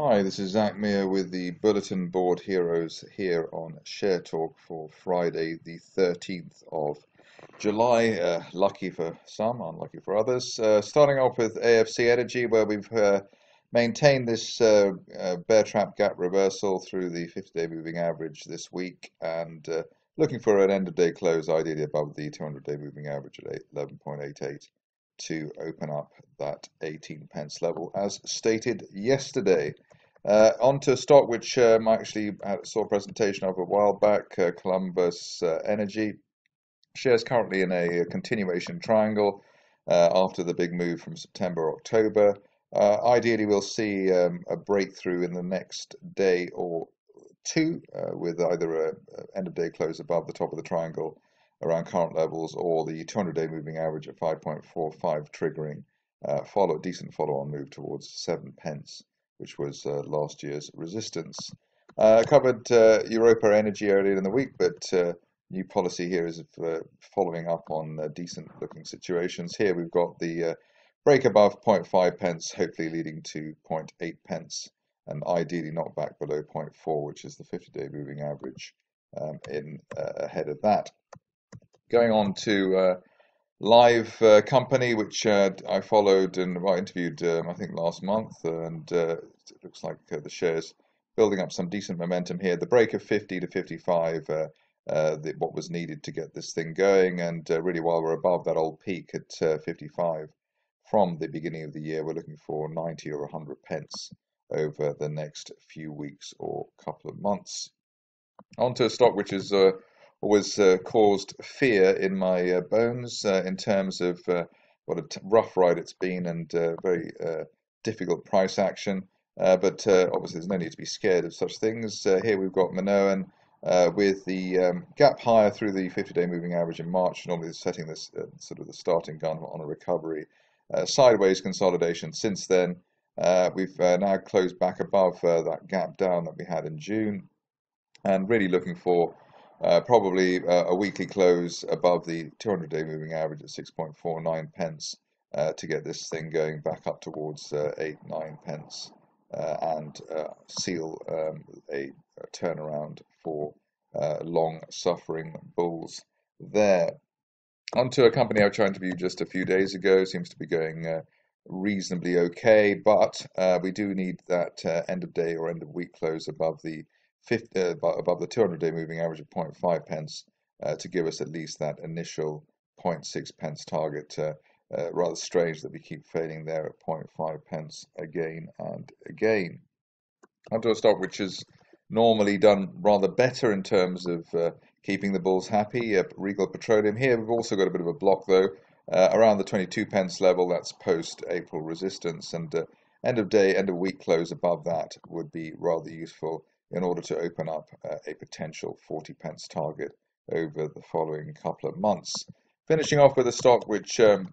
Hi, this is Zak Mir with the Bulletin Board Heroes here on Share Talk for Friday, the 13th of July. Lucky for some, unlucky for others. Starting off with AFC Energy, where we've maintained this bear trap gap reversal through the 50-day moving average this week, and looking for an end-of-day close, ideally above the 200-day moving average at 11.88 to open up that 18 pence level, as stated yesterday. On to a stock which I actually saw a presentation of a while back, Columbus Energy. Shares currently in a continuation triangle after the big move from September, October. Ideally, we'll see a breakthrough in the next day or two with either a end of day close above the top of the triangle around current levels or the 200-day moving average at 5.45 triggering decent follow-on move towards 7 pence, which was last year's resistance. Covered Europa Energy earlier in the week, but new policy here is following up on decent looking situations. Here we've got the break above 0.5 pence, hopefully leading to 0.8 pence, and ideally not back below 0.4, which is the 50-day moving average ahead of that. Going on to Live Company, which I followed and interviewed, I think last month, and it looks like the shares building up some decent momentum here. The break of 50 to 55, what was needed to get this thing going, and really while we're above that old peak at 55 from the beginning of the year, we're looking for 90 or 100 pence over the next few weeks or couple of months. Onto a stock which is always caused fear in my bones in terms of what a rough ride it's been and very difficult price action. But obviously there's no need to be scared of such things. Here we've got Minoan with the gap higher through the 50-day moving average in March, normally setting this sort of the starting gun on a recovery. Sideways consolidation since then. We've now closed back above that gap down that we had in June, and really looking for probably a weekly close above the 200-day moving average at 6.49 pence to get this thing going back up towards 8-9 pence and seal a turnaround for long-suffering bulls there. Onto a company I tried to view just a few days ago. Seems to be going reasonably okay, but we do need that end of day or end of week close above the 200-day moving average of 0.5 pence to give us at least that initial 0.6 pence target. Rather strange that we keep failing there at 0.5 pence again and again. Onto a stock which has normally done rather better in terms of keeping the bulls happy, Regal Petroleum. Here we've also got a bit of a block though, around the 22 pence level. That's post-April resistance, and end of day, end of week close above that would be rather useful in order to open up a potential 40 pence target over the following couple of months. Finishing off with a stock which has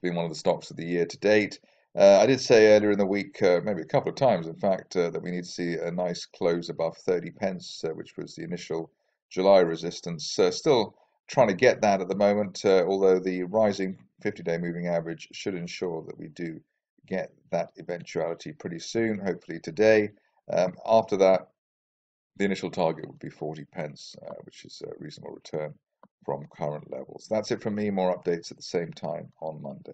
been one of the stocks of the year to date. I did say earlier in the week, maybe a couple of times in fact, that we need to see a nice close above 30 pence, which was the initial July resistance. Still trying to get that at the moment, although the rising 50-day moving average should ensure that we do get that eventuality pretty soon, hopefully today. After that, the initial target would be 40 pence, which is a reasonable return from current levels. That's it from me. More updates at the same time on Monday.